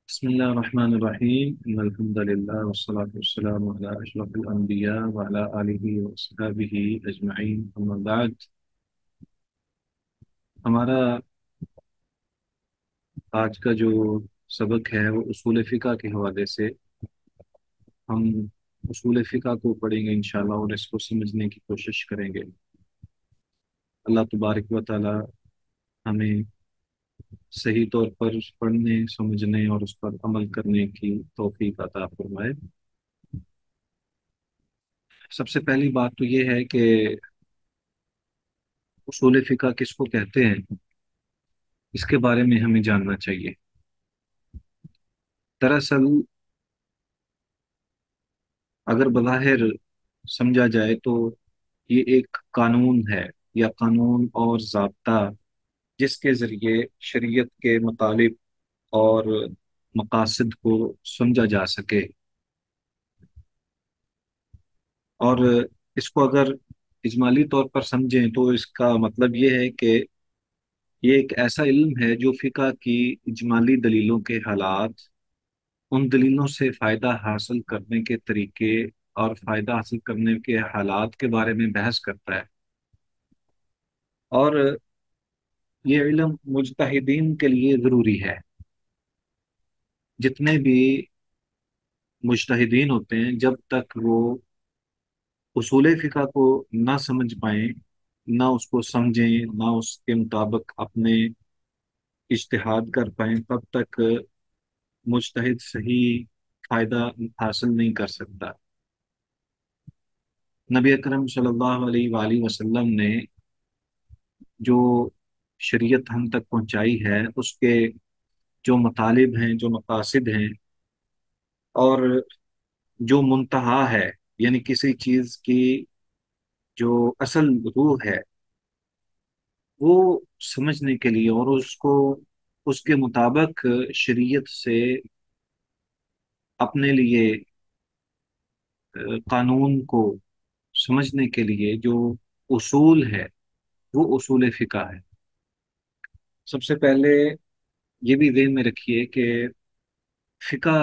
بسم الله الرحمن الرحيم إن الحمد لله والصلاة والسلام على أشرف الأنبياء وعلى آله وأصحابه أجمعين أما بعد ہمارا آج کا جو سبق ہے وہ اصول فقہ کے حوالے سے ہم اصول فقہ کو پڑھیں گے انشاءاللہ اور اس کو سمجھنے کی کوشش کریں گے۔ اللہ تبارک و تعالی ہمیں صحیح طور پر پڑھنے سمجھنے اور اس پر عمل کرنے کی توفیق عطا فرمائے۔ سب سے پہلی بات تو یہ ہے کہ اصول فقہ کس کو کہتے ہیں، اس کے بارے میں ہمیں جاننا چاہیے۔ دراصل اگر بظاہر سمجھا جائے تو یہ ایک قانون ہے یا قانون اور ضابطہ جس کے ذریعے شریعت کے مطالب اور مقاصد کو سمجھا جا سکے، اور اس کو اگر اجمالی طور پر سمجھیں تو اس کا مطلب یہ ہے کہ یہ ایک ایسا علم ہے جو فقہ کی اجمالی دلیلوں کے حالات، ان دلیلوں سے فائدہ حاصل کرنے کے طریقے اور فائدہ حاصل کرنے کے حالات کے بارے میں بحث کرتا ہے۔ اور یہ علم مجتہدین کے لیے ضروری ہے۔ جتنے بھی مجتہدین ہوتے ہیں جب تک وہ اصول فقہ کو نہ سمجھ پائیں، نہ اس کو سمجھیں، نہ اس کے مطابق اپنے اجتہاد کر پائیں، تب تک مجتہد صحیح فائدہ حاصل نہیں کر سکتا۔ نبی اکرم صلی اللہ علیہ وآلہ وسلم نے جو شریعت ہم تک پہنچائی ہے، اس کے جو مطالب ہیں، جو مقاصد ہیں، اور جو منتہا ہے، یعنی کسی چیز کی جو اصل روح ہے، وہ سمجھنے کے لیے اور اس کو اس کے مطابق شریعت سے اپنے لیے قانون کو سمجھنے کے لیے جو اصول ہے وہ اصول فقہ ہے۔ سب سے پہلے یہ بھی ذہن میں رکھیے کہ فقہ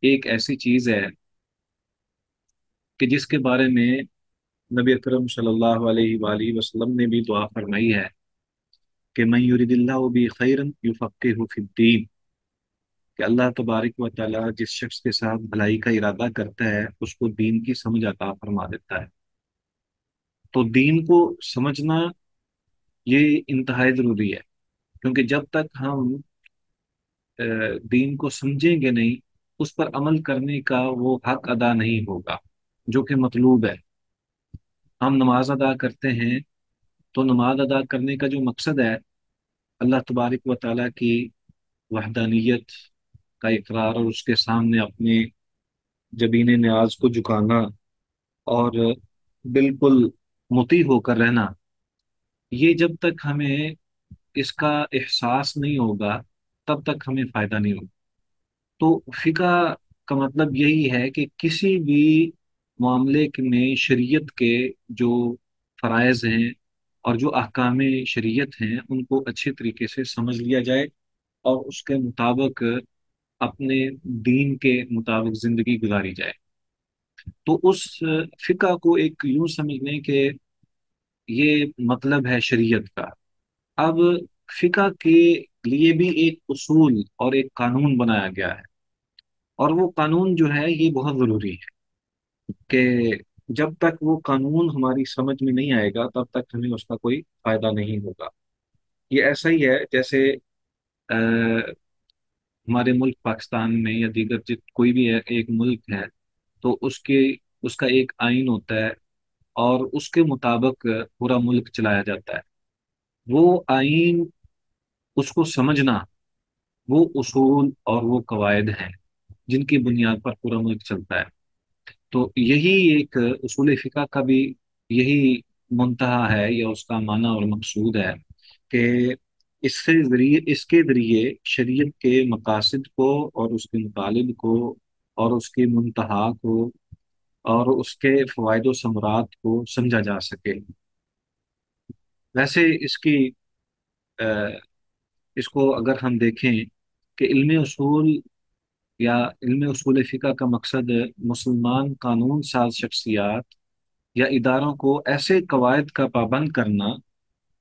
ایک ایسی چیز ہے کہ جس کے بارے میں نبی اکرم صلی اللہ علیہ وآلہ وسلم نے بھی دعا فرمائی ہے کہ من یرید اللہ بھی خیرا یفقہہ فی الدین، کہ اللہ تبارک و تعالی جس شخص کے ساتھ بھلائی کا ارادہ کرتا ہے اس کو دین کی سمجھ عطا فرما دیتا ہے۔ تو دین کو سمجھنا یہ انتہائی ضروری ہے، کیونکہ جب تک ہم دین کو سمجھیں گے نہیں، اس پر عمل کرنے کا وہ حق ادا نہیں ہوگا جو کہ مطلوب ہے۔ ہم نماز ادا کرتے ہیں تو نماز ادا کرنے کا جو مقصد ہے اللہ تبارک و تعالیٰ کی وحدانیت کا اقرار اور اس کے سامنے اپنے جبین نیاز کو جھکانا اور بالکل مطیع ہو کر رہنا، یہ جب تک ہمیں اس کا احساس نہیں ہوگا تب تک ہمیں فائدہ نہیں ہوگا۔ تو فقہ کا مطلب یہی ہے کہ کسی بھی معاملے میں شریعت کے جو فرائض ہیں اور جو احکام شریعت ہیں ان کو اچھے طریقے سے سمجھ لیا جائے اور اس کے مطابق اپنے دین کے مطابق زندگی گزاری جائے۔ تو اس فقہ کو ایک یوں سمجھ لیں کہ یہ مطلب ہے شریعت کا۔ اب فقہ کے لیے بھی ایک اصول اور ایک قانون بنایا گیا ہے، اور وہ قانون جو ہے یہ بہت ضروری ہے کہ جب تک وہ قانون ہماری سمجھ میں نہیں آئے گا تب تک ہمیں اس کا کوئی فائدہ نہیں ہوگا۔ یہ ایسا ہی ہے جیسے ہمارے ملک پاکستان میں یا دیگر کوئی بھی ایک ملک ہے تو اس کا ایک آئین ہوتا ہے اور اس کے مطابق پورا ملک چلایا جاتا ہے۔ وہ آئین، اس کو سمجھنا، وہ اصول اور وہ قواعد ہیں جن کی بنیاد پر پورا ملک چلتا ہے۔ تو یہی ایک اصول فقہ کا بھی یہی منتہا ہے یا اس کا معنی اور مقصود ہے کہ اس کے ذریعے شریعت کے مقاصد کو اور اس کے مطالب کو اور اس کے منتہا کو اور اس کے فوائد و ثمرات کو سمجھا جا سکے۔ ویسے اس کو اگر ہم دیکھیں کہ علم اصول یا علم اصول فقہ کا مقصد مسلمان قانون ساز شخصیات یا اداروں کو ایسے قواعد کا پابند کرنا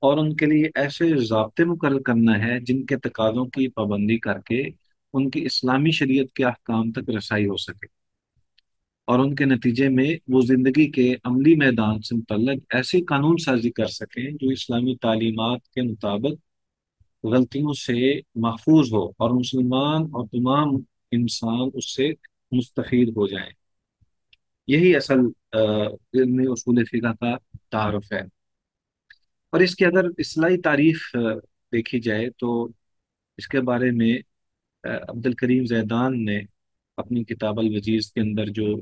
اور ان کے لیے ایسے ضابطے مقرر کرنا ہے جن کے تقاضوں کی پابندی کر کے ان کی اسلامی شریعت کے احکام تک رسائی ہو سکے، اور ان کے نتیجے میں وہ زندگی کے عملی میدان سے متعلق ایسی قانون سازی کر سکیں جو اسلامی تعلیمات کے مطابق غلطیوں سے محفوظ ہو اور مسلمان اور تمام انسان اس سے مستفید ہو جائیں۔ یہی اصل علم اصول فقہ کا تعارف ہے۔ اور اس کی اگر اصطلاحی تعریف دیکھی جائے تو اس کے بارے میں عبد الکریم زیدان نے اپنی کتاب الوجیز کے اندر جو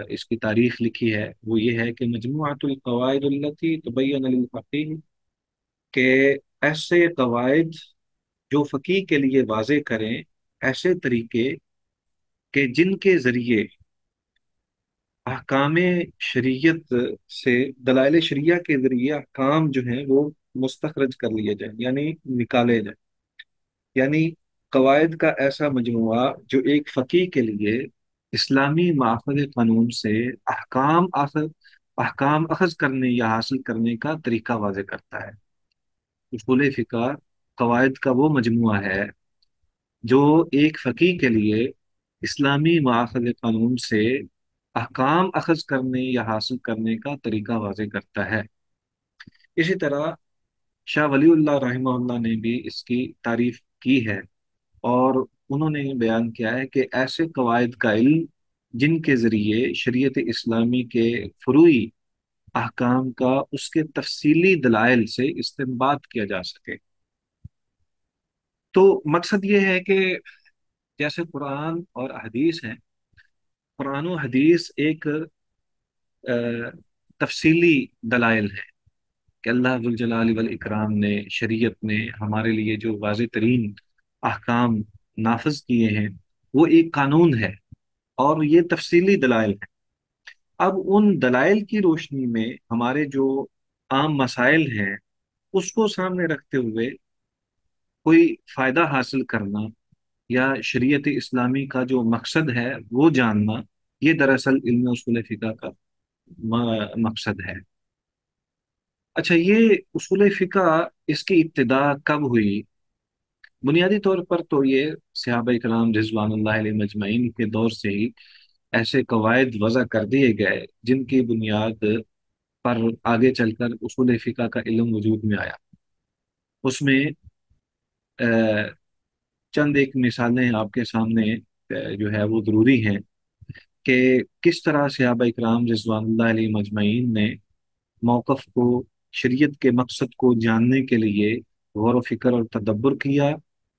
اس کی تاریخ لکھی ہے وہ یہ ہے کہ مجموعۃ القواعد التي تبین للفقیہ، کہ ایسے قواعد جو فقیہ کے لیے واضح کریں ایسے طریقے کہ جن کے ذریعے احکام شریعت سے، دلائل شریعہ کے ذریعے احکام جو ہیں وہ مستخرج کر لیے جائیں، یعنی نکالے جائیں، یعنی قواعد کا ایسا مجموعہ جو ایک فقیہ کے لیے اسلامی ماخذ قانون سے احکام اخذ کرنے یا حاصل کرنے کا طریقہ واضح کرتا ہے۔ اصول فقہ قواعد کا وہ مجموعہ ہے جو ایک فقیہ کے لیے اسلامی ماخذ قانون سے احکام اخذ کرنے یا حاصل کرنے کا طریقہ واضح کرتا ہے۔ اسی طرح شاہ ولی اللہ رحمہ اللہ نے بھی اس کی تعریف کی ہے، اور انہوں نے بیان کیا ہے کہ ایسے قواعد کا علم جن کے ذریعے شریعت اسلامی کے فروعی احکام کا اس کے تفصیلی دلائل سے استنباط کیا جا سکے۔ تو مقصد یہ ہے کہ جیسے قرآن اور حدیث ہیں، قرآن و حدیث ایک تفصیلی دلائل ہے کہ اللہ ذوالجلال والاکرام نے شریعت نے ہمارے لیے جو واضح ترین احکام نافذ کیے ہیں وہ ایک قانون ہے، اور یہ تفصیلی دلائل ہے۔ اب ان دلائل کی روشنی میں ہمارے جو عام مسائل ہیں اس کو سامنے رکھتے ہوئے کوئی فائدہ حاصل کرنا یا شریعت اسلامی کا جو مقصد ہے وہ جاننا، یہ دراصل علم اصول فقہ کا مقصد ہے۔ اچھا، یہ اصول فقہ اس کی ابتدا کب ہوئی؟ بنیادی طور پر تو یہ صحابہ کرام رضوان اللہ علیہ مجمعین کے دور سے ہی ایسے قواعد وضع کر دیے گئے جن کی بنیاد پر آگے چل کر اصول فقہ کا علم وجود میں آیا۔ اس میں چند ایک مثالیں آپ کے سامنے جو ہے وہ ضروری ہیں کہ کس طرح صحابہ اکرام رضوان اللہ علیہ مجمعین نے موقف کو، شریعت کے مقصد کو جاننے کے لیے غور و فکر اور تدبر کیا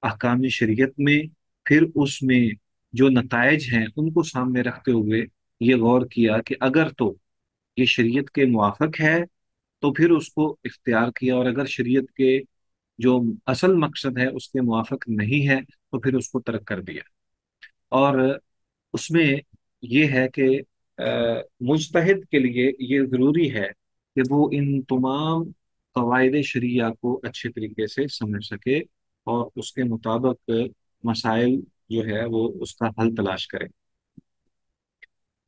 احکام شریعت میں، پھر اس میں جو نتائج ہیں ان کو سامنے رکھتے ہوئے یہ غور کیا کہ اگر تو یہ شریعت کے موافق ہے تو پھر اس کو اختیار کیا، اور اگر شریعت کے جو اصل مقصد ہے اس کے موافق نہیں ہے تو پھر اس کو ترک کر دیا۔ اور اس میں یہ ہے کہ مجتہد کے لیے یہ ضروری ہے کہ وہ ان تمام قواعد شریعہ کو اچھے طریقے سے سمجھ سکے اور اس کے مطابق مسائل جو ہے وہ اس کا حل تلاش کرے۔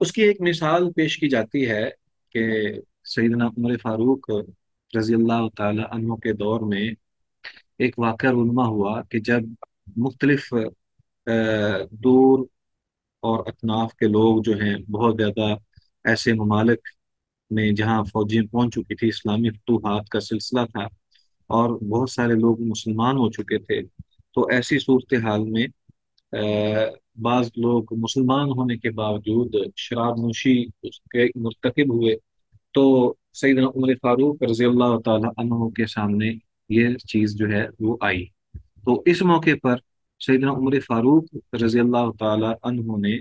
اس کی ایک مثال پیش کی جاتی ہے کہ سیدنا عمر فاروق رضی اللہ تعالی عنہ کے دور میں ایک واقعہ رونما ہوا کہ جب مختلف دور اور اطناف کے لوگ جو ہیں، بہت زیادہ ایسے ممالک میں جہاں فوجیں پہنچ چکی تھی، اسلامی فتوحات کا سلسلہ تھا اور بہت سارے لوگ مسلمان ہو چکے تھے، تو ایسی صورتحال میں بعض لوگ مسلمان ہونے کے باوجود شراب نوشی اس کے مرتکب ہوئے۔ تو سیدنا عمر فاروق رضی اللہ تعالی عنہ کے سامنے یہ چیز جو ہے وہ آئی۔ تو اس موقع پر سیدنا عمر فاروق رضی اللہ تعالی عنہ نے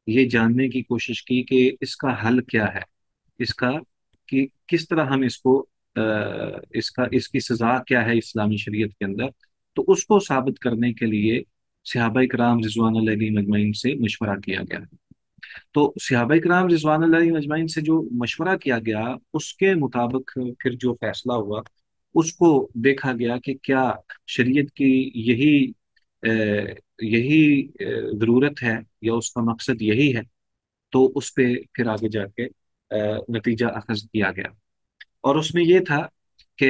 یہ جاننے کی کوشش کی کہ اس کا حل کیا ہے، اس کا کہ کس طرح ہم اس کو اس کی سزا کیا ہے اسلامی شریعت کے اندر۔ تو اس کو ثابت کرنے کے لیے صحابہ کرام رضوان اللہ علیہ مجمعین سے مشورہ کیا گیا۔ تو صحابہ کرام رضوان اللہ علیہ مجمعین سے جو مشورہ کیا گیا اس کے مطابق پھر جو فیصلہ ہوا اس کو دیکھا گیا کہ کیا شریعت کی یہی یہی ضرورت ہے یا اس کا مقصد یہی ہے، تو اس پہ پھر آگے جا کے نتیجہ اخذ کیا گیا۔ اور اس میں یہ تھا کہ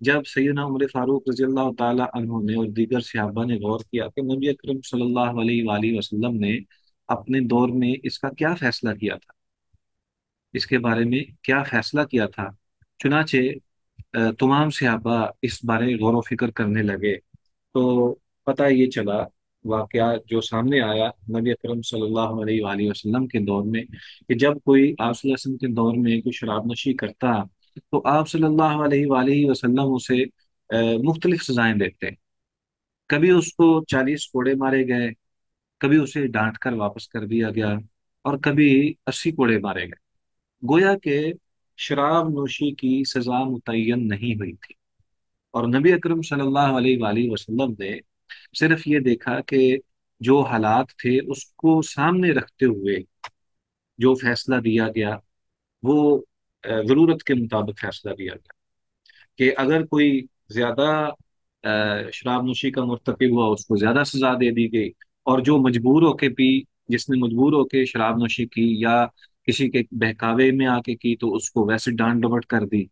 جب سیدنا عمر فاروق رضی اللہ تعالی عنہ نے اور دیگر صحابہ نے غور کیا کہ نبی اکرم صلی اللہ علیہ وآلہ وسلم نے اپنے دور میں اس کا کیا فیصلہ کیا تھا، اس کے بارے میں کیا فیصلہ کیا تھا، چنانچہ تمام صحابہ اس بارے غور و فکر کرنے لگے، تو پتہ یہ چلا، واقعہ جو سامنے آیا نبی اکرم صلی اللہ علیہ وآلہ وسلم کے دور میں، کہ جب کوئی آپ صلی اللہ علیہ وسلم کے دور میں کوئی شراب نوشی کرتا تو آپ صلی اللہ علیہ وآلہ وسلم اسے مختلف سزائیں دیتے۔ کبھی اس کو 40 کوڑے مارے گئے، کبھی اسے ڈانٹ کر واپس کر دیا گیا، اور کبھی 80 کوڑے مارے گئے، گویا کہ شراب نوشی کی سزا متعین نہیں ہوئی تھی۔ اور نبی اکرم صلی اللہ علیہ وآلہ وسلم نے صرف یہ دیکھا کہ جو حالات تھے اس کو سامنے رکھتے ہوئے جو فیصلہ دیا گیا وہ ضرورت کے مطابق فیصلہ دیا گیا، کہ اگر کوئی زیادہ شراب نوشی کا مرتکب ہوا اس کو زیادہ سزا دے دی گئی، اور جو مجبور ہو کے پی، جس نے مجبور ہو کے شراب نوشی کی یا کسی کے بہکاوے میں آ کے کی تو اس کو ویسے ڈانٹ ڈپٹ کر دی۔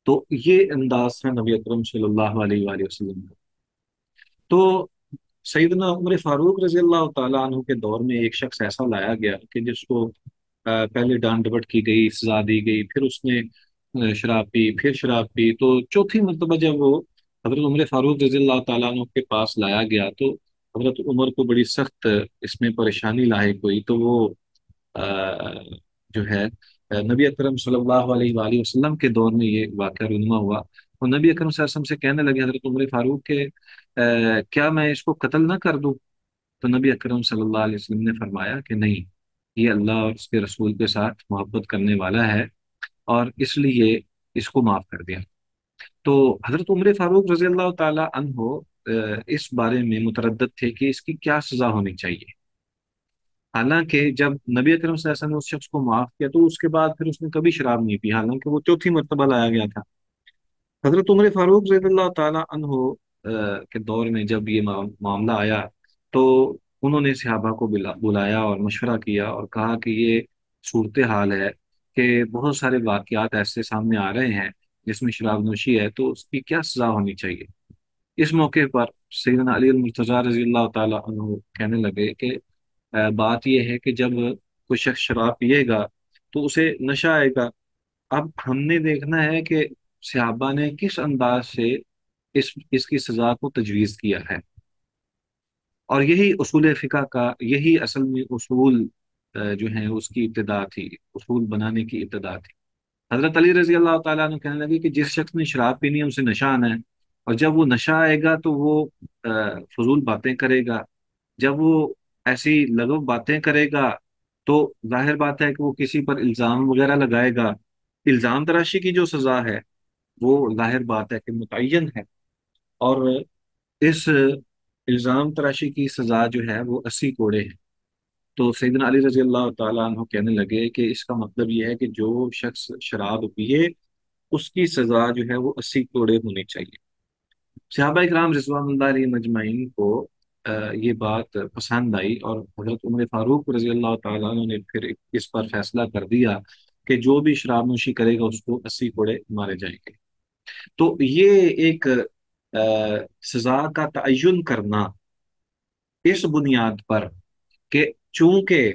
تو یہ انداز تھا نبی اکرم صلی اللہ علیہ وآلہ وسلم کا۔ تو سیدنا عمر فاروق رضی اللہ تعالیٰ عنہ کے دور میں ایک شخص ایسا لایا گیا کہ جس کو پہلے ڈانٹ ڈپٹ کی گئی، سزا دی گئی، پھر اس نے شراب پی، پھر شراب پی، تو چوتھی مرتبہ جب وہ حضرت عمر فاروق رضی اللہ تعالیٰ عنہ کے پاس لایا گیا تو حضرت عمر کو بڑی سخت اس میں پریشانی لاحق ہوئی، تو وہ جو ہے نبی اکرم صلی اللہ علیہ وآلہ وسلم کے دور میں یہ واقعہ رونما ہوا، اور نبی اکرم صلی اللہ علیہ وسلم سے کہنے لگے حضرت عمر فاروق کے کیا میں اس کو قتل نہ کر دوں؟ تو نبی اکرم صلی اللہ علیہ وسلم نے فرمایا کہ نہیں، یہ اللہ اور اس کے رسول کے ساتھ محبت کرنے والا ہے، اور اس لیے اس کو معاف کر دیا۔ تو حضرت عمر فاروق رضی اللہ تعالی عنہ اس بارے میں متردد تھے کہ اس کی کیا سزا ہونی چاہیے، حالانکہ جب نبی اکرم صلی اللہ علیہ وسلم نے اس شخص کو معاف کیا تو اس کے بعد پھر اس نے کبھی شراب نہیں پی، حالانکہ وہ چوتھی مرتبہ لایا گیا تھا۔ حضرت عمر فاروق رضی اللہ تعالی عنہ کے دور میں جب یہ معاملہ آیا تو انہوں نے صحابہ کو بلایا اور مشورہ کیا اور کہا کہ یہ صورتحال ہے کہ بہت سارے واقعات ایسے سامنے آ رہے ہیں جس میں شراب نوشی ہے، تو اس کی کیا سزا ہونی چاہیے۔ اس موقع پر سیدنا علی المرتضیٰ رضی اللہ تعالی عنہ کہنے لگے کہ بات یہ ہے کہ جب کوئی شخص شراب پیے گا تو اسے نشہ آئے گا۔ اب ہم نے دیکھنا ہے کہ صحابہ نے کس انداز سے اس کی سزا کو تجویز کیا ہے، اور یہی اصول فقہ کا، یہی اصل میں اصول جو ہیں اس کی ابتدا تھی، اصول بنانے کی ابتدا تھی۔ حضرت علی رضی اللہ تعالیٰ نے کہنے لگے کہ جس شخص نے شراب پینی ہے اسے نشہ آنا ہے، اور جب وہ نشہ آئے گا تو وہ فضول باتیں کرے گا، جب وہ ایسی لغو باتیں کرے گا تو ظاہر بات ہے کہ وہ کسی پر الزام وغیرہ لگائے گا۔ الزام تراشی کی جو سزا ہے وہ ظاہر بات ہے کہ متعین ہے، اور اس الزام تراشی کی سزا جو ہے وہ 80 کوڑے ہے۔ تو سیدنا علی رضی اللہ تعالیٰ عنہ کہنے لگے کہ اس کا مطلب یہ ہے کہ جو شخص شراب پیے اس کی سزا جو ہے وہ 80 کوڑے ہونی چاہیے۔ صحابہ اکرام رضوان اللہ علیہ مجمعین کو یہ بات پسند آئی، اور حضرت عمر فاروق رضی اللہ تعالیٰ عنہ نے پھر اس پر فیصلہ کر دیا کہ جو بھی شراب نوشی کرے گا اس کو 80 کوڑے مارے جائیں گے۔ تو یہ ایک سزا کا تعین کرنا اس بنیاد پر کہ چونکہ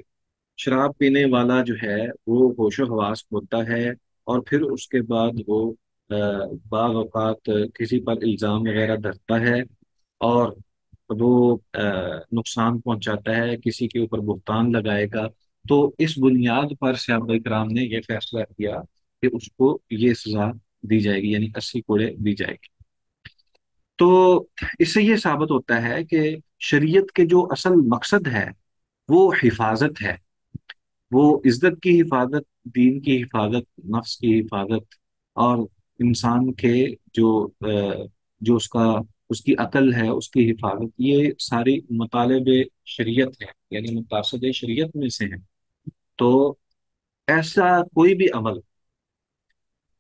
شراب پینے والا جو ہے وہ ہوش و حواس ہوتا ہے، اور پھر اس کے بعد وہ بعض اوقات کسی پر الزام وغیرہ دھرتا ہے، اور وہ نقصان پہنچاتا ہے، کسی کے اوپر بہتان لگائے گا، تو اس بنیاد پر صحابہ کرام نے یہ فیصلہ کیا کہ اس کو یہ سزا دی جائے گی، یعنی 80 کوڑے دی جائے گی۔ تو اس سے یہ ثابت ہوتا ہے کہ شریعت کے جو اصل مقصد ہے وہ حفاظت ہے، وہ عزت کی حفاظت، دین کی حفاظت، نفس کی حفاظت، اور انسان کے جو جو اس کی عقل ہے اس کی حفاظت، یہ ساری مطالب شریعت ہے، یعنی مقاصد شریعت میں سے ہیں۔ تو ایسا کوئی بھی عمل،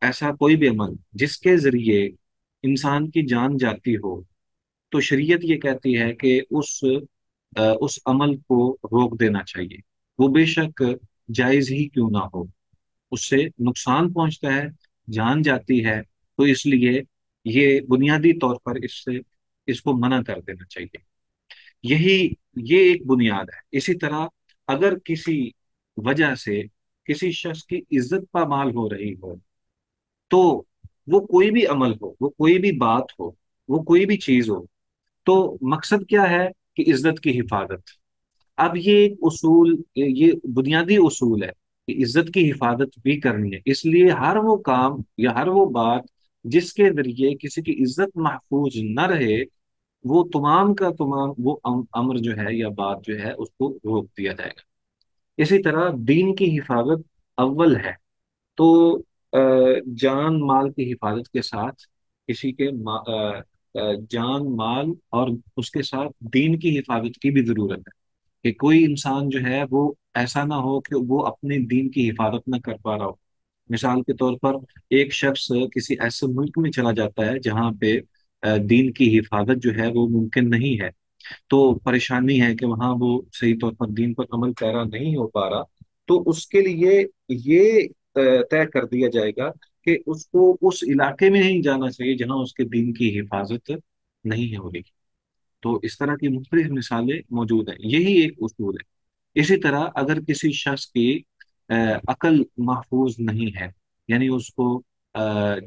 ایسا کوئی بھی عمل جس کے ذریعے انسان کی جان جاتی ہو، تو شریعت یہ کہتی ہے کہ اس عمل کو روک دینا چاہیے، وہ بے شک جائز ہی کیوں نہ ہو، اس سے نقصان پہنچتا ہے، جان جاتی ہے، تو اس لیے یہ بنیادی طور پر اس کو منع کر دینا چاہیے۔ یہی یہ ایک بنیاد ہے۔ اسی طرح اگر کسی وجہ سے کسی شخص کی عزت پامال ہو رہی ہو، تو وہ کوئی بھی عمل ہو، وہ کوئی بھی بات ہو، وہ کوئی بھی چیز ہو، تو مقصد کیا ہے کہ عزت کی حفاظت۔ اب یہ ایک اصول، یہ بنیادی اصول ہے کہ عزت کی حفاظت بھی کرنی ہے، اس لیے ہر وہ کام یا ہر وہ بات جس کے ذریعے کسی کی عزت محفوظ نہ رہے، وہ تمام کا تمام وہ امر جو ہے یا بات جو ہے اس کو روک دیا جائے گا۔ اسی طرح دین کی حفاظت اول ہے، تو جان مال کی حفاظت کے ساتھ کسی کے جان مال اور اس کے ساتھ دین کی حفاظت کی بھی ضرورت ہے، کہ کوئی انسان جو ہے وہ ایسا نہ ہو کہ وہ اپنے دین کی حفاظت نہ کر پا رہا ہو۔ مثال کے طور پر ایک شخص کسی ایسے ملک میں چلا جاتا ہے جہاں پہ دین کی حفاظت جو ہے وہ ممکن نہیں ہے، تو پریشانی ہے کہ وہاں وہ صحیح طور پر دین پر عمل پیرا نہیں ہو پا رہا، تو اس کے لیے یہ طے کر دیا جائے گا کہ اس کو اس علاقے میں نہیں جانا چاہیے جہاں اس کے دین کی حفاظت نہیں ہو رہی۔ تو اس طرح کی مختلف مثالیں موجود ہیں، یہی ایک اصول ہے۔ اسی طرح اگر کسی شخص کی عقل محفوظ نہیں ہے، یعنی اس کو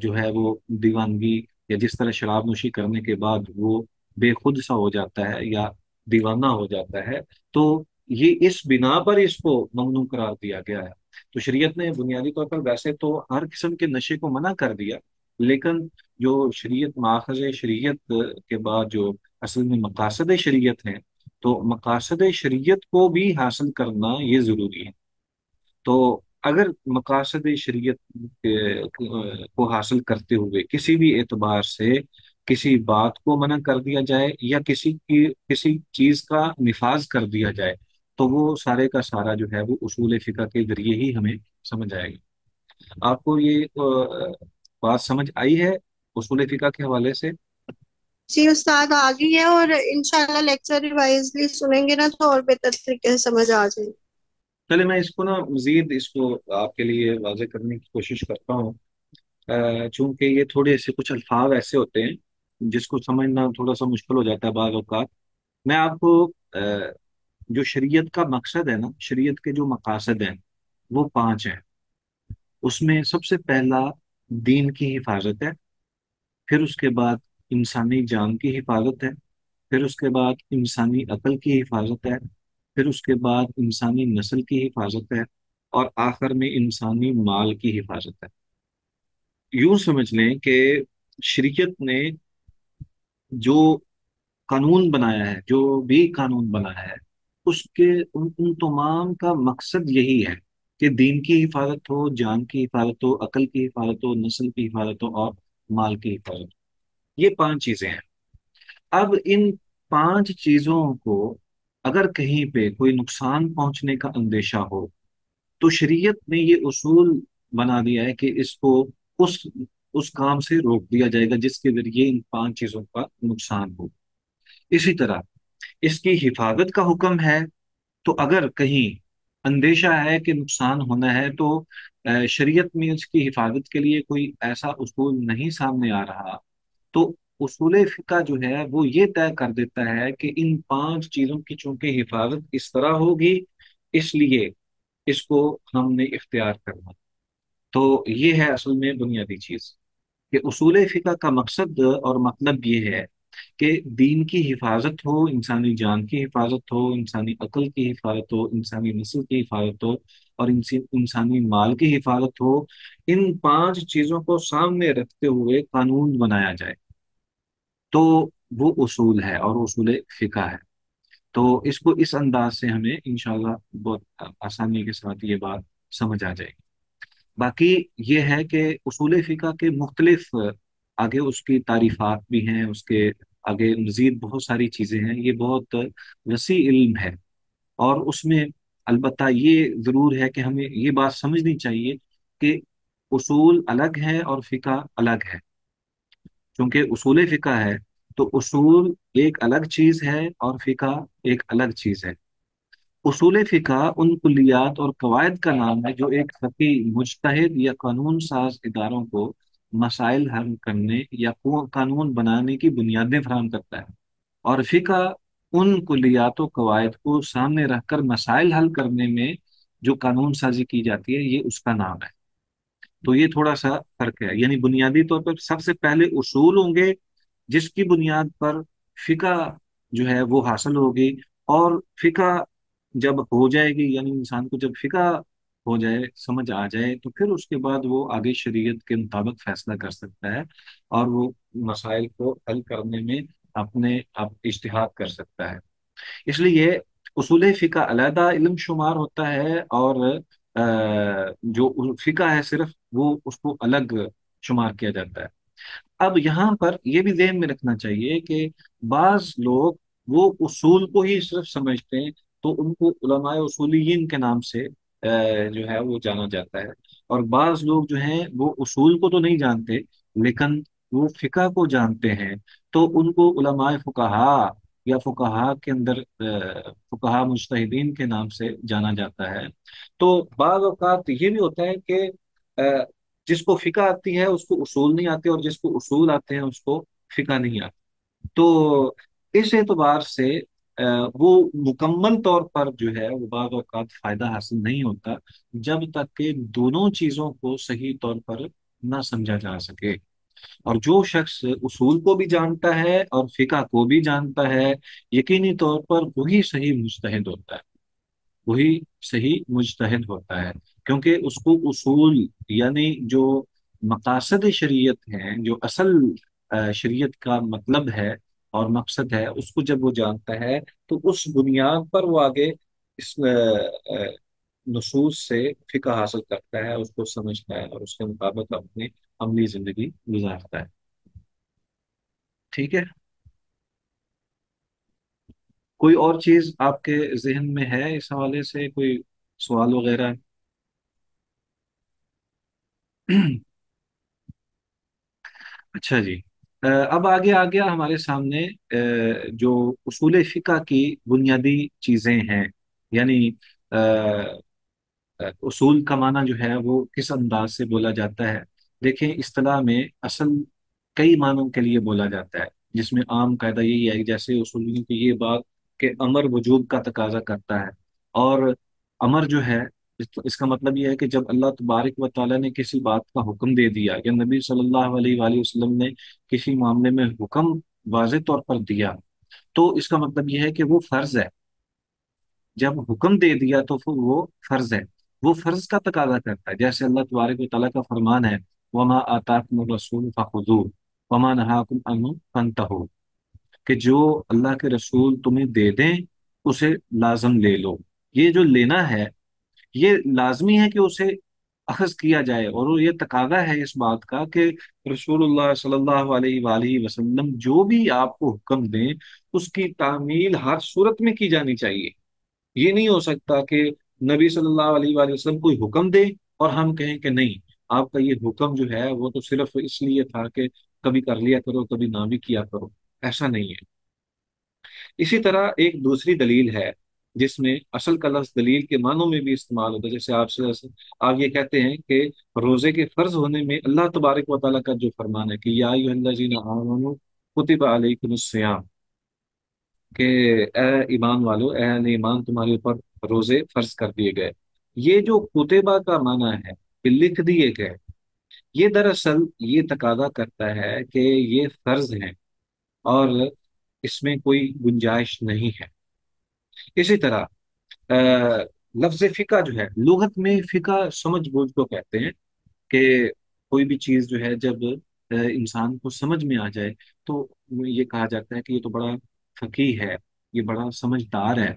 جو ہے وہ دیوانگی، یا جس طرح شراب نوشی کرنے کے بعد وہ بے خود سا ہو جاتا ہے یا دیوانہ ہو جاتا ہے، تو یہ اس بنا پر اس کو ممنوع قرار دیا گیا ہے۔ تو شریعت نے بنیادی طور پر ویسے تو ہر قسم کے نشے کو منع کر دیا، لیکن جو شریعت ماخذ شریعت کے بعد جو اصل میں مقاصد شریعت ہیں، تو مقاصد شریعت کو بھی حاصل کرنا یہ ضروری ہے۔ تو اگر مقاصد شریعت کو حاصل کرتے ہوئے کسی بھی اعتبار سے کسی بات کو منع کر دیا جائے یا کسی چیز کا نفاذ کر دیا جائے، تو وہ سارے کا سارا جو ہے وہ اصول فقہ کے ذریعے ہی ہمیں سمجھ آئے گا۔ آپ کو یہ بات سمجھ آئی ہے اصول فقہ کے حوالے سے؟ جی استاد آ گئی ہے، اور انشاءاللہ لیکچر ریوائزلی سنیں گے نا تو اور بہتر طریقے سے سمجھ آ جائے گی۔ چلے میں اس کو نا مزید اس کو آپ کے لیے واضح کرنے کی کوشش کرتا ہوں، چونکہ یہ تھوڑے سے کچھ الفاظ ایسے ہوتے ہیں جس کو سمجھنا تھوڑا سا مشکل ہو جاتا ہے بعض اوقات۔ میں آپ کو جو شریعت کا مقصد ہے نا، شریعت کے جو مقاصد ہیں وہ پانچ ہیں۔ اس میں سب سے پہلا دین کی حفاظت ہے، پھر اس کے بعد انسانی جان کی حفاظت ہے، پھر اس کے بعد انسانی عقل کی حفاظت ہے، پھر اس کے بعد انسانی نسل کی حفاظت ہے، اور آخر میں انسانی مال کی حفاظت ہے۔ یوں سمجھ لیں کہ شریعت نے جو قانون بنایا ہے، جو بھی قانون بنایا ہے، اس کے ان تمام کا مقصد یہی ہے کہ دین کی حفاظت ہو، جان کی حفاظت ہو، عقل کی حفاظت ہو، نسل کی حفاظت ہو، اور مال کی حفاظت ہو۔ یہ پانچ چیزیں ہیں۔ اب ان پانچ چیزوں کو اگر کہیں پہ کوئی نقصان پہنچنے کا اندیشہ ہو، تو شریعت نے یہ اصول بنا دیا ہے کہ اس کو اس اس کام سے روک دیا جائے گا جس کے ذریعے ان پانچ چیزوں کا نقصان ہو۔ اسی طرح اس کی حفاظت کا حکم ہے، تو اگر کہیں اندیشہ ہے کہ نقصان ہونا ہے، تو شریعت میں اس کی حفاظت کے لیے کوئی ایسا اصول نہیں سامنے آ رہا، تو اصول فقہ جو ہے وہ یہ طے کر دیتا ہے کہ ان پانچ چیزوں کی چونکہ حفاظت اس طرح ہوگی، اس لیے اس کو ہم نے اختیار کرنا۔ تو یہ ہے اصل میں بنیادی چیز، کہ اصول فقہ کا مقصد اور مطلب یہ ہے کہ دین کی حفاظت ہو، انسانی جان کی حفاظت ہو، انسانی عقل کی حفاظت ہو، انسانی نسل کی حفاظت ہو، اور انسانی مال کی حفاظت ہو۔ ان پانچ چیزوں کو سامنے رکھتے ہوئے قانون بنایا جائے، تو وہ اصول ہے اور اصول فقہ ہے۔ تو اس کو اس انداز سے ہمیں انشاءاللہ بہت آسانی کے ساتھ یہ بات سمجھ آ جائے گی۔ باقی یہ ہے کہ اصول فقہ کے مختلف آگے اس کی تعریفات بھی ہیں، اس کے آگے مزید بہت ساری چیزیں ہیں، یہ بہت وسیع علم ہے، اور اس میں البتہ یہ ضرور ہے کہ ہمیں یہ بات سمجھنی چاہیے کہ اصول الگ ہے اور فقہ الگ ہے۔ چونکہ اصول فقہ ہے تو اصول ایک الگ چیز ہے اور فقہ ایک الگ چیز ہے۔ اصول فقہ ان کلیات اور قواعد کا نام ہے جو ایک فقی مجتہد یا قانون ساز اداروں کو مسائل حل کرنے یا قانون بنانے کی بنیادیں فراہم کرتا ہے، اور فقہ ان کلیات و قواعد کو سامنے رکھ کر مسائل حل کرنے میں جو قانون سازی کی جاتی ہے یہ اس کا نام ہے۔ تو یہ تھوڑا سا فرق ہے، یعنی بنیادی طور پر سب سے پہلے اصول ہوں گے جس کی بنیاد پر فقہ جو ہے وہ حاصل ہوگی، اور فقہ جب ہو جائے گی، یعنی انسان کو جب فقہ ہو جائے، سمجھ آ جائے، تو پھر اس کے بعد وہ آگے شریعت کے مطابق فیصلہ کر سکتا ہے، اور وہ مسائل کو حل کرنے میں اپنے آپ اجتہاد کر سکتا ہے۔ اس لیے اصول فقہ علیحدہ علم شمار ہوتا ہے، اور جو فقہ ہے صرف وہ اس کو الگ شمار کیا جاتا ہے۔ اب یہاں پر یہ بھی ذہن میں رکھنا چاہیے کہ بعض لوگ وہ اصول کو ہی صرف سمجھتے ہیں، تو ان کو علماء اصولیین کے نام سے جو ہے وہ جانا جاتا ہے، اور بعض لوگ جو ہیں وہ اصول کو تو نہیں جانتے لیکن وہ فقہ کو جانتے ہیں، تو ان کو علماء فقہا یا فقہا کے اندر فقہا مجتہدین کے نام سے جانا جاتا ہے۔ تو بعض اوقات یہ بھی ہوتا ہے کہ جس کو فقہ آتی ہے اس کو اصول نہیں آتے، اور جس کو اصول آتے ہیں اس کو فقہ نہیں آتی۔ تو اس اعتبار سے وہ مکمل طور پر جو ہے وہ بعض اوقات فائدہ حاصل نہیں ہوتا جب تک کہ دونوں چیزوں کو صحیح طور پر نہ سمجھا جا سکے۔ اور جو شخص اصول کو بھی جانتا ہے اور فقہ کو بھی جانتا ہے، یقینی طور پر وہی صحیح مجتہد ہوتا ہے، وہی صحیح مجتہد ہوتا ہے، کیونکہ اس کو اصول یعنی جو مقاصد شریعت ہیں، جو اصل شریعت کا مطلب ہے اور مقصد ہے، اس کو جب وہ جانتا ہے تو اس بنیاد پر وہ آگے اس نصوص سے فقہ حاصل کرتا ہے، اس کو سمجھتا ہے اور اس کے مطابق اپنی عملی زندگی گزارتا ہے۔ ٹھیک ہے؟ کوئی اور چیز آپ کے ذہن میں ہے اس حوالے سے، کوئی سوال وغیرہ؟ اچھا جی، اب آگے آ گیا ہمارے سامنے جو اصول فقہ کی بنیادی چیزیں ہیں، یعنی اصول کا معنی جو ہے وہ کس انداز سے بولا جاتا ہے۔ دیکھیں اصطلاح میں اصل کئی معنوں کے لیے بولا جاتا ہے، جس میں عام قاعدہ یہی ہے کہ جیسے اصولیوں کی یہ بات کہ امر وجوب کا تقاضا کرتا ہے، اور امر جو ہے اس کا مطلب یہ ہے کہ جب اللہ تبارک و تعالیٰ نے کسی بات کا حکم دے دیا یا نبی صلی اللہ علیہ وآلہ وسلم نے کسی معاملے میں حکم واضح طور پر دیا، تو اس کا مطلب یہ ہے کہ وہ فرض ہے۔ جب حکم دے دیا تو پھر وہ فرض ہے، وہ فرض کا تقاضا کرتا ہے، جیسے اللہ تبارک و تعالیٰ کا فرمان ہے وما آتاکم الرسول فخذوہ وما نہاکم عنہ فانتہوا، کہ جو اللہ کے رسول تمہیں دے دیں اسے لازم لے لو۔ یہ جو لینا ہے یہ لازمی ہے کہ اسے اخذ کیا جائے، اور یہ تقاضا ہے اس بات کا کہ رسول اللہ صلی اللہ علیہ وآلہ وسلم جو بھی آپ کو حکم دیں اس کی تعمیل ہر صورت میں کی جانی چاہیے۔ یہ نہیں ہو سکتا کہ نبی صلی اللہ علیہ وآلہ وسلم کوئی حکم دے اور ہم کہیں کہ نہیں، آپ کا یہ حکم جو ہے وہ تو صرف اس لیے تھا کہ کبھی کر لیا کرو کبھی نہ بھی کیا کرو، ایسا نہیں ہے۔ اسی طرح ایک دوسری دلیل ہے جس میں اصل کا لفظ دلیل کے معنوں میں بھی استعمال ہوتا ہے، جیسے آپ یہ کہتے ہیں کہ روزے کے فرض ہونے میں اللہ تبارک و تعالیٰ کا جو فرمان ہے کہ یا ایھا الذین آمنوا کتب علیکم الصیام، کہ اے ایمان والو، اے اہل ایمان، تمہارے اوپر روزے فرض کر دیے گئے۔ یہ جو کتبہ کا معنی ہے کہ لکھ دیے گئے، یہ دراصل یہ تقاضا کرتا ہے کہ یہ فرض ہیں اور اس میں کوئی گنجائش نہیں ہے۔ اسی طرح لفظ فقہ جو ہے لغت میں فقہ سمجھ بوجھ کو کہتے ہیں، کہ کوئی بھی چیز جو ہے جب انسان کو سمجھ میں آ جائے تو یہ کہا جاتا ہے کہ یہ تو بڑا فقیہ ہے، یہ بڑا سمجھدار ہے۔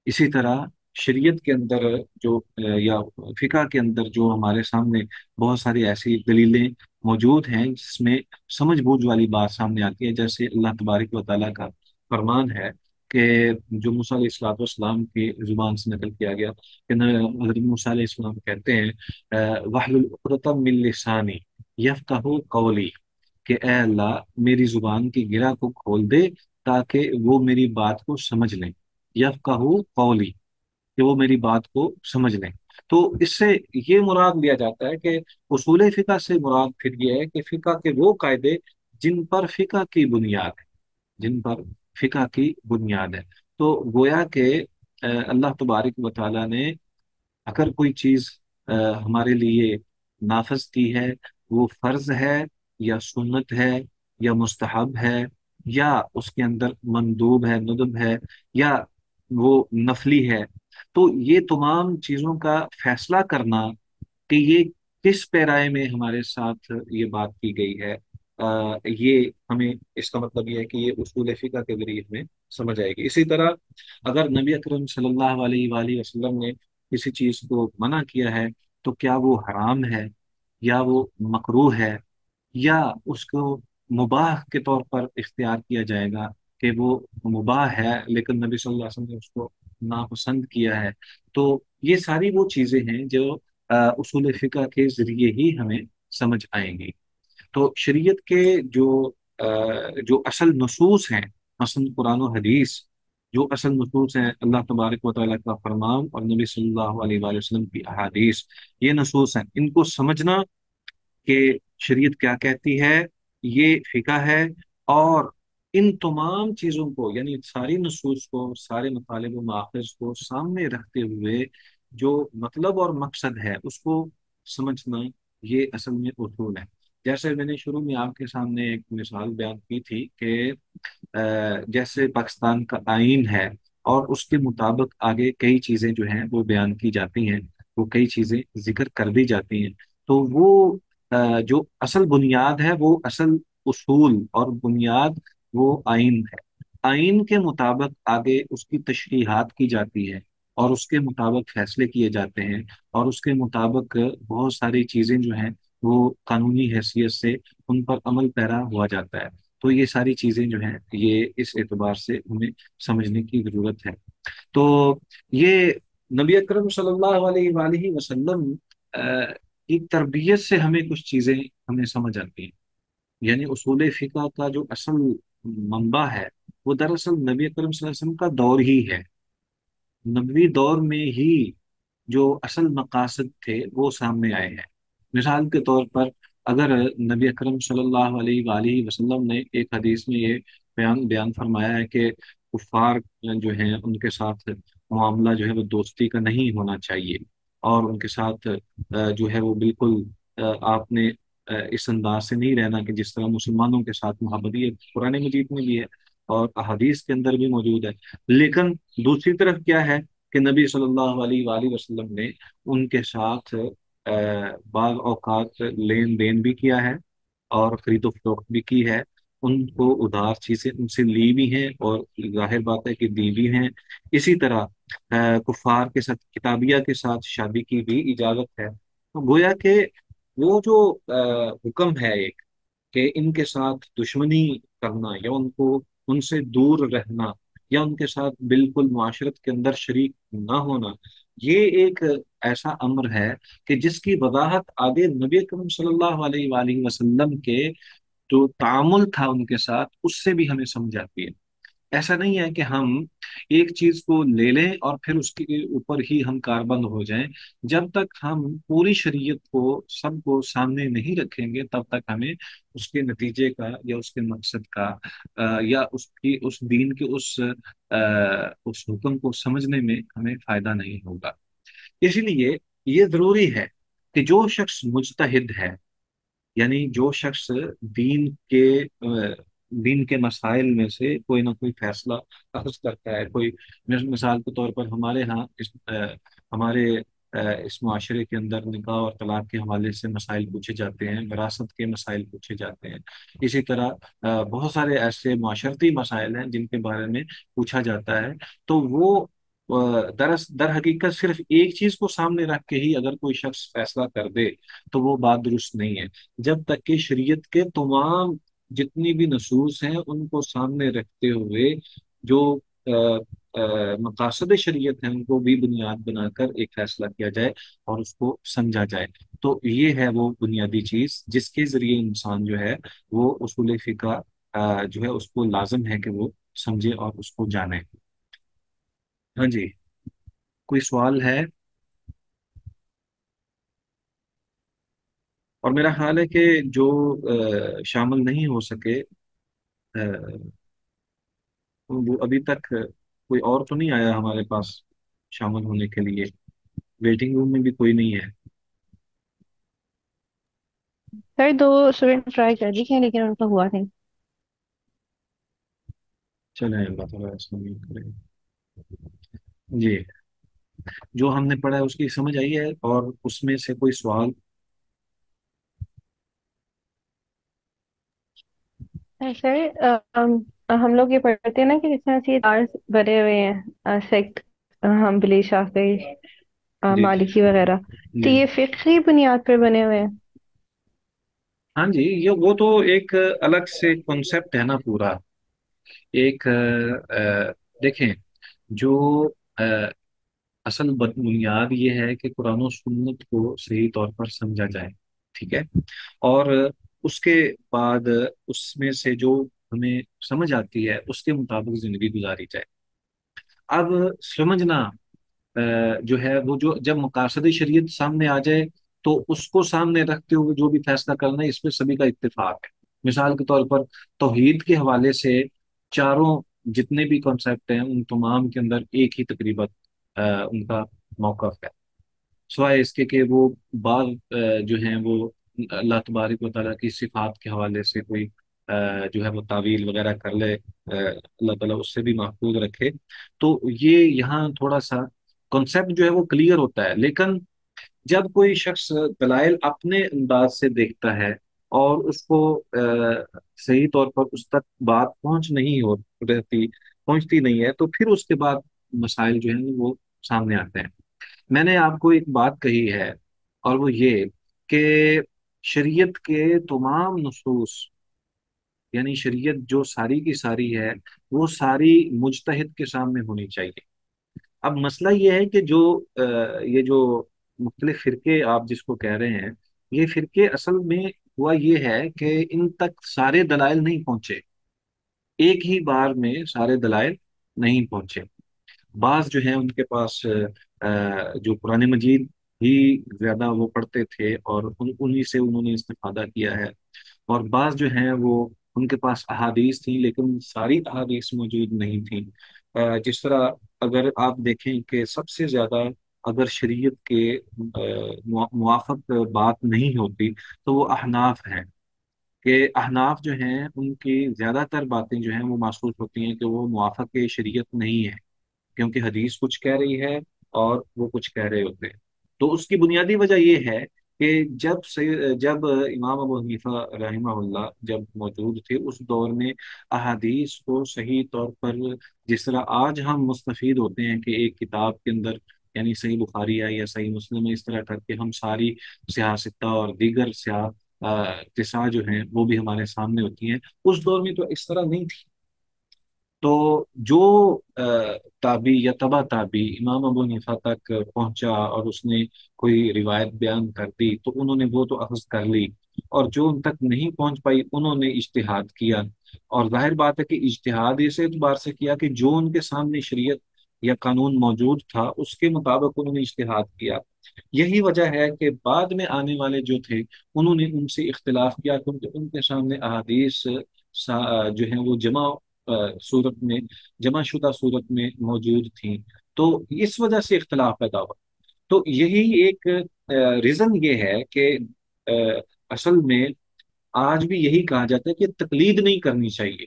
اسی طرح شریعت کے اندر جو یا فقہ کے اندر جو ہمارے سامنے بہت ساری ایسی دلیلیں موجود ہیں جس میں سمجھ بوجھ والی بات سامنے آتی ہے، جیسے اللہ تبارک و تعالیٰ کا فرمان ہے کہ جو موسیٰ علیہ الصلوۃ والسلام کی زبان سے نقل کیا گیا کہ حضرت موسیٰ علیہ السلام کہتے ہیں وَاحْلُلْ عُقْدَةً مِّن لِّسَانِي یفقہوا قولی، کہ اے اللہ میری زبان کی گرہ کو کھول دے تاکہ وہ میری بات کو سمجھ لیں، یفقہوا قولی، کہ وہ میری بات کو سمجھ لیں۔ تو اس سے یہ مراد لیا جاتا ہے کہ اصول فقہ سے مراد پھر یہ ہے کہ فقہ کے وہ قاعدے جن پر فقہ کی بنیاد ہے، جن پر فقہ کی بنیاد ہے۔ تو گویا کہ اللہ تبارک و تعالیٰ نے اگر کوئی چیز ہمارے لیے نافذ کی ہے، وہ فرض ہے یا سنت ہے یا مستحب ہے یا اس کے اندر مندوب ہے، ندب ہے، یا وہ نفلی ہے، تو یہ تمام چیزوں کا فیصلہ کرنا کہ یہ کس پیرائے میں ہمارے ساتھ یہ بات کی گئی ہے، یہ ہمیں اس کا مطلب یہ ہے کہ یہ اصول فقہ کے ذریعے ہمیں سمجھ آئے گی۔ اسی طرح اگر نبی اکرم صلی اللہ علیہ وآلہ وسلم نے کسی چیز کو منع کیا ہے تو کیا وہ حرام ہے یا وہ مکروہ ہے یا اس کو مباح کے طور پر اختیار کیا جائے گا کہ وہ مباح ہے لیکن نبی صلی اللہ علیہ وسلم نے اس کو ناپسند کیا ہے۔ تو یہ ساری وہ چیزیں ہیں جو اصول فقہ کے ذریعے ہی ہمیں سمجھ آئیں گی۔ تو شریعت کے جو اصل نصوص ہیں، مثلا قرآن و حدیث، جو اصل نصوص ہیں اللہ تبارک و تعالیٰ کا فرمان اور نبی صلی اللہ علیہ وآلہ وسلم کی احادیث، یہ نصوص ہیں، ان کو سمجھنا کہ شریعت کیا کہتی ہے، یہ فقہ ہے۔ اور ان تمام چیزوں کو، یعنی ساری نصوص کو، سارے مطالب و مآخذ کو سامنے رکھتے ہوئے جو مطلب اور مقصد ہے اس کو سمجھنا، یہ اصل میں اصول ہے۔ جیسے میں نے شروع میں آپ کے سامنے ایک مثال بیان کی تھی کہ جیسے پاکستان کا آئین ہے اور اس کے مطابق آگے کئی چیزیں جو ہیں وہ بیان کی جاتی ہیں، وہ کئی چیزیں ذکر کر دی جاتی ہیں، تو وہ جو اصل بنیاد ہے، وہ اصل اصول اور بنیاد وہ آئین ہے۔ آئین کے مطابق آگے اس کی تشریحات کی جاتی ہے اور اس کے مطابق فیصلے کیے جاتے ہیں، اور اس کے مطابق بہت ساری چیزیں جو ہیں وہ قانونی حیثیت سے ان پر عمل پیرا ہوا جاتا ہے۔ تو یہ ساری چیزیں جو ہیں یہ اس اعتبار سے ہمیں سمجھنے کی ضرورت ہے۔ تو یہ نبی اکرم صلی اللہ علیہ وآلہ وسلم کی تربیت سے ہمیں کچھ چیزیں ہمیں سمجھ آتی ہیں۔ یعنی اصول فقہ کا جو اصل منبع ہے وہ دراصل نبی اکرم صلی اللہ علیہ وسلم کا دور ہی ہے۔ نبوی دور میں ہی جو اصل مقاصد تھے وہ سامنے آئے ہیں۔ مثال کے طور پر اگر نبی اکرم صلی اللہ علیہ وآلہ وسلم نے ایک حدیث میں یہ بیان فرمایا ہے کہ کفار جو ہیں ان کے ساتھ معاملہ جو ہے وہ دوستی کا نہیں ہونا چاہیے، اور ان کے ساتھ جو ہے وہ بالکل آپ نے اس انداز سے نہیں رہنا کہ جس طرح مسلمانوں کے ساتھ محبت، یہ قرآن مجید میں بھی ہے اور احادیث کے اندر بھی موجود ہے۔ لیکن دوسری طرف کیا ہے کہ نبی صلی اللہ علیہ وآلہ وسلم نے ان کے ساتھ بعض اوقات لین دین بھی کیا ہے اور خرید و فروخت بھی کی ہے، ان کو ادھار چیزیں ان سے لی بھی ہیں اور ظاہر بات ہے کہ دی بھی ہیں۔ اسی طرح کفار کے ساتھ، کتابیہ کے ساتھ شادی کی بھی اجازت ہے۔ تو گویا کہ وہ جو حکم ہے ایک کہ ان کے ساتھ دشمنی کرنا یا ان کو ان سے دور رہنا یا ان کے ساتھ بالکل معاشرت کے اندر شریک نہ ہونا، یہ ایک ایسا امر ہے کہ جس کی وضاحت آگے نبی اکرم صلی اللہ علیہ وآلہ وسلم کے جو تعامل تھا ان کے ساتھ اس سے بھی ہمیں سمجھ آتی ہے۔ ایسا نہیں ہے کہ ہم ایک چیز کو لے لیں اور پھر اس کے اوپر ہی ہم کاربند ہو جائیں۔ جب تک ہم پوری شریعت کو سب کو سامنے نہیں رکھیں گے تب تک ہمیں اس کے نتیجے کا یا اس کے مقصد کا یا اس کی اس دین کے اس حکم کو سمجھنے میں ہمیں فائدہ نہیں ہوگا۔ اس لیے یہ ضروری ہے کہ جو شخص مجتہد ہے، یعنی جو شخص دین کے دین کے مسائل میں سے کوئی نہ کوئی فیصلہ اخذ کرتا ہے، کوئی مثال کے طور پر ہمارے ہاں ہمارے اس معاشرے کے اندر نکاح اور طلاق کے حوالے سے مسائل پوچھے جاتے ہیں، وراثت کے مسائل پوچھے جاتے ہیں۔ اسی طرح بہت سارے ایسے معاشرتی مسائل ہیں جن کے بارے میں پوچھا جاتا ہے۔ تو وہ در حقیقت صرف ایک چیز کو سامنے رکھ کے ہی اگر کوئی شخص فیصلہ کر دے تو وہ بات درست نہیں ہے۔ جب تک کہ شریعت کے تمام جتنی بھی نصوص ہیں ان کو سامنے رکھتے ہوئے جو مقاصد شریعت ہیں ان کو بھی بنیاد بنا کر ایک فیصلہ کیا جائے اور اس کو سمجھا جائے۔ تو یہ ہے وہ بنیادی چیز جس کے ذریعے انسان جو ہے وہ اصول فقہ جو ہے اس کو لازم ہے کہ وہ سمجھے اور اس کو جانے۔ ہاں جی، کوئی سوال ہے؟ اور میرا خیال ہے کہ جو شامل نہیں ہو سکے، وہ ابھی تک کوئی اور تو نہیں آیا ہمارے پاس شامل ہونے کے لیے؟ ویٹنگ روم میں بھی کوئی نہیں ہے؟ سر دو اسٹوڈینٹ ٹرائی کر دی ہیں لیکن ان کا ہوا نہیں۔ چلیں اللہ تعالیٰ ایسا نہیں کرے۔ جی، جو ہم نے پڑھا ہے اس کی سمجھ آئی ہے؟ اور اس میں سے کوئی سوال؟ سر ہم لوگ یہ پڑھتے ہیں نا کہ جس طرح سے دار بنے ہوئے ہیں سیکٹ، ہم بلی شافعی جی جی مالکی وغیرہ، تو جی، یہ فقہی بنیاد پر بنے ہوئے ہیں؟ ہاں جی، یہ وہ تو ایک الگ سے کنسپٹ ہے نا پورا، ایک دیکھیں، جو آ، اصل بنیاد یہ ہے کہ قرآن و سنت کو صحیح طور پر سمجھا جائے، ٹھیک ہے؟ اور اس کے بعد اس میں سے جو ہمیں سمجھ آتی ہے اس کے مطابق زندگی گزاری جائے۔ اب سمجھنا جو ہے وہ، جو جب مقاصد شریعت سامنے آ جائے تو اس کو سامنے رکھتے ہوئے جو بھی فیصلہ کرنا ہے اس میں سبھی کا اتفاق ہے۔ مثال کے طور پر توحید کے حوالے سے چاروں جتنے بھی کانسیپٹ ہیں ان تمام کے اندر ایک ہی تقریباً ان کا موقف ہے، سوائے اس کے کہ وہ بعض جو ہیں وہ اللہ تبارک و تعالیٰ کی صفات کے حوالے سے کوئی جو ہے وہ تعویل وغیرہ کر لے، اللہ تعالیٰ اس سے بھی محفوظ رکھے۔ تو یہ یہاں تھوڑا سا کنسیپٹ جو ہے وہ کلیئر ہوتا ہے، لیکن جب کوئی شخص دلائل اپنے انداز سے دیکھتا ہے اور اس کو صحیح طور پر اس تک بات پہنچتی نہیں ہے، تو پھر اس کے بعد مسائل جو ہیں وہ سامنے آتے ہیں۔ میں نے آپ کو ایک بات کہی ہے، اور وہ یہ کہ شریعت کے تمام نصوص، یعنی شریعت جو ساری کی ساری ہے وہ ساری مجتہد کے سامنے ہونی چاہیے۔ اب مسئلہ یہ ہے کہ یہ جو مختلف فرقے آپ جس کو کہہ رہے ہیں، یہ فرقے اصل میں ہوا یہ ہے کہ ان تک سارے دلائل نہیں پہنچے، ایک ہی بار میں سارے دلائل نہیں پہنچے۔ بعض جو ہیں ان کے پاس جو قرآن مجید ہی زیادہ وہ پڑھتے تھے اور انہی سے انہوں نے استفادہ کیا ہے، اور بعض جو ہیں وہ ان کے پاس احادیث تھیں لیکن ساری احادیث موجود نہیں تھیں۔ جس طرح اگر آپ دیکھیں کہ سب سے زیادہ اگر شریعت کے موافق بات نہیں ہوتی تو وہ احناف ہیں، کہ احناف جو ہیں ان کی زیادہ تر باتیں جو ہیں وہ محسوس ہوتی ہیں کہ وہ موافق شریعت نہیں ہے، کیونکہ حدیث کچھ کہہ رہی ہے اور وہ کچھ کہہ رہے ہوتے ہیں۔ تو اس کی بنیادی وجہ یہ ہے کہ جب امام ابو حنیفہ رحمہ اللہ جب موجود تھے اس دور میں احادیث کو صحیح طور پر، جس طرح آج ہم مستفید ہوتے ہیں کہ ایک کتاب کے اندر، یعنی صحیح بخاری ہے یا صحیح مسلم ہے، اس طرح کر کے ہم ساری سیاستہ اور دیگر قصہ جو ہیں وہ بھی ہمارے سامنے ہوتی ہیں، اس دور میں تو اس طرح نہیں تھی۔ تو جو تابی یا تبا تابی امام ابو حنیفہ تک پہنچا اور اس نے کوئی روایت بیان کر دی تو انہوں نے وہ تو اخذ کر لی، اور جو ان تک نہیں پہنچ پائی انہوں نے اجتہاد کیا، اور ظاہر بات ہے کہ اجتہاد اس اعتبار سے کیا کہ جو ان کے سامنے شریعت یا قانون موجود تھا اس کے مطابق انہوں نے اجتہاد کیا۔ یہی وجہ ہے کہ بعد میں آنے والے جو تھے انہوں نے ان سے اختلاف کیا، کیونکہ ان کے سامنے احادیث جو ہیں وہ صورت میں جمع شدہ صورت میں موجود تھیں، تو اس وجہ سے اختلاف پیدا ہوا۔ تو یہی ایک ریزن یہ ہے کہ اصل میں آج بھی یہی کہا جاتا ہے کہ تقلید نہیں کرنی چاہیے،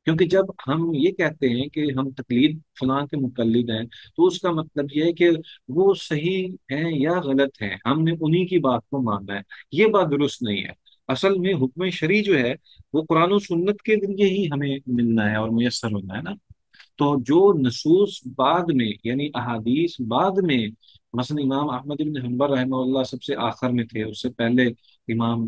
کیونکہ جب ہم یہ کہتے ہیں کہ ہم تقلید فلاں کے مقلد ہیں تو اس کا مطلب یہ ہے کہ وہ صحیح ہیں یا غلط ہیں، ہم نے انہی کی بات کو ماننا ہے، یہ بات درست نہیں ہے۔ اصل میں حکم شرعی جو ہے وہ قرآن و سنت کے ذریعے ہی ہمیں ملنا ہے اور میسر ہونا ہے نا۔ تو جو نصوص بعد میں، یعنی احادیث بعد میں، مثلا امام احمد بن حنبل رحمہ اللہ سب سے آخر میں تھے، اس سے پہلے امام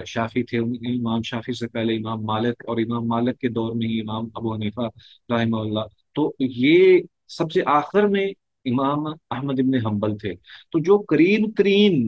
شافی تھے، امام شافی سے پہلے امام مالک، اور امام مالک کے دور میں ہی امام ابو حنیفہ رحمہ اللہ، تو یہ سب سے آخر میں امام احمد بن حنبل تھے۔ تو جو قریب ترین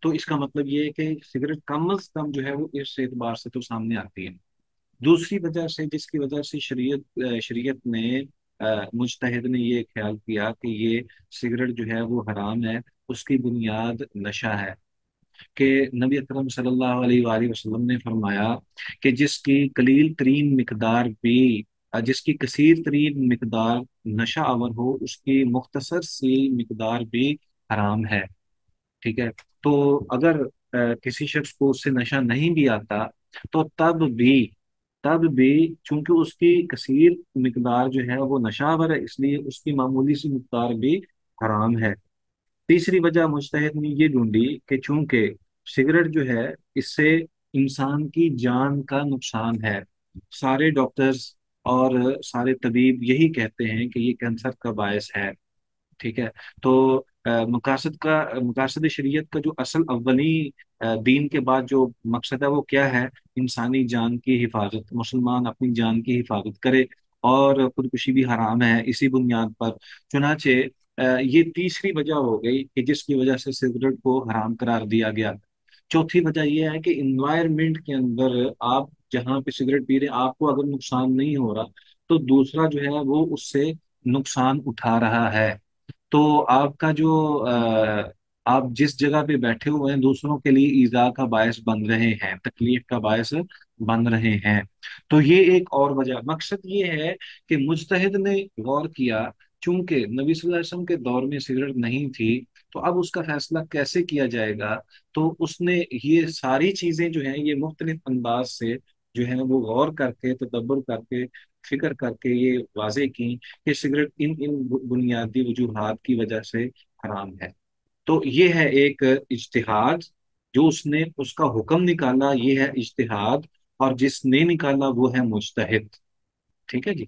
تو اس کا مطلب یہ ہے کہ سگریٹ کم از کم جو ہے وہ اس اعتبار سے تو سامنے آتی ہے۔ دوسری وجہ سے جس کی وجہ سے شریعت نے مجتہد نے یہ خیال کیا کہ یہ سگریٹ جو ہے وہ حرام ہے، اس کی بنیاد نشہ ہے، کہ نبی اکرم صلی اللہ علیہ وآلہ وسلم نے فرمایا کہ جس کی قلیل ترین مقدار بھی جس کی کثیر ترین مقدار نشہ آور ہو، اس کی مختصر سی مقدار بھی حرام ہے۔ ٹھیک ہے؟ تو اگر کسی شخص کو اس سے نشہ نہیں بھی آتا، تو تب بھی چونکہ اس کی کثیر مقدار جو ہے وہ نشہ آور ہے، اس لیے اس کی معمولی سی مقدار بھی حرام ہے۔ تیسری وجہ مجتہد نے یہ ڈھونڈی کہ چونکہ سگریٹ جو ہے اس سے انسان کی جان کا نقصان ہے، سارے ڈاکٹرز اور سارے طبیب یہی کہتے ہیں کہ یہ کینسر کا باعث ہے۔ ٹھیک ہے؟ تو مقاصد شریعت کا جو اصل اولی دین کے بعد جو مقصد ہے وہ کیا ہے؟ انسانی جان کی حفاظت، مسلمان اپنی جان کی حفاظت کرے، اور خودکشی بھی حرام ہے اسی بنیاد پر۔ چنانچہ یہ تیسری وجہ ہو گئی کہ جس کی وجہ سے سگریٹ کو حرام قرار دیا گیا۔ چوتھی وجہ یہ ہے کہ انوائرمنٹ کے اندر آپ جہاں پہ سگریٹ پی رہے ہیں، آپ کو اگر نقصان نہیں ہو رہا، تو دوسرا جو ہے وہ اس سے نقصان اٹھا رہا ہے۔ تو آپ کا جو آپ جس جگہ پہ بیٹھے ہوئے ہیں دوسروں کے لیے ایذا کا باعث بن رہے ہیں، تکلیف کا باعث بن رہے ہیں۔ تو یہ ایک اور وجہ، مقصد یہ ہے کہ مجتہد نے غور کیا، چونکہ نبی صلی اللہ علیہ وسلم کے دور میں سگریٹ نہیں تھی، تو اب اس کا فیصلہ کیسے کیا جائے گا؟ تو اس نے یہ ساری چیزیں جو ہیں یہ مختلف انداز سے جو ہے وہ غور کر کے، تدبر کر کے، فکر کر کے یہ واضح کی کہ سگریٹ ان بنیادی وجوہات کی وجہ سے حرام ہے۔ تو یہ ہے ایک اجتہاد، جو اس نے اس کا حکم نکالا یہ ہے اجتہاد، اور جس نے نکالا وہ ہے مجتہد۔ ٹھیک ہے جی؟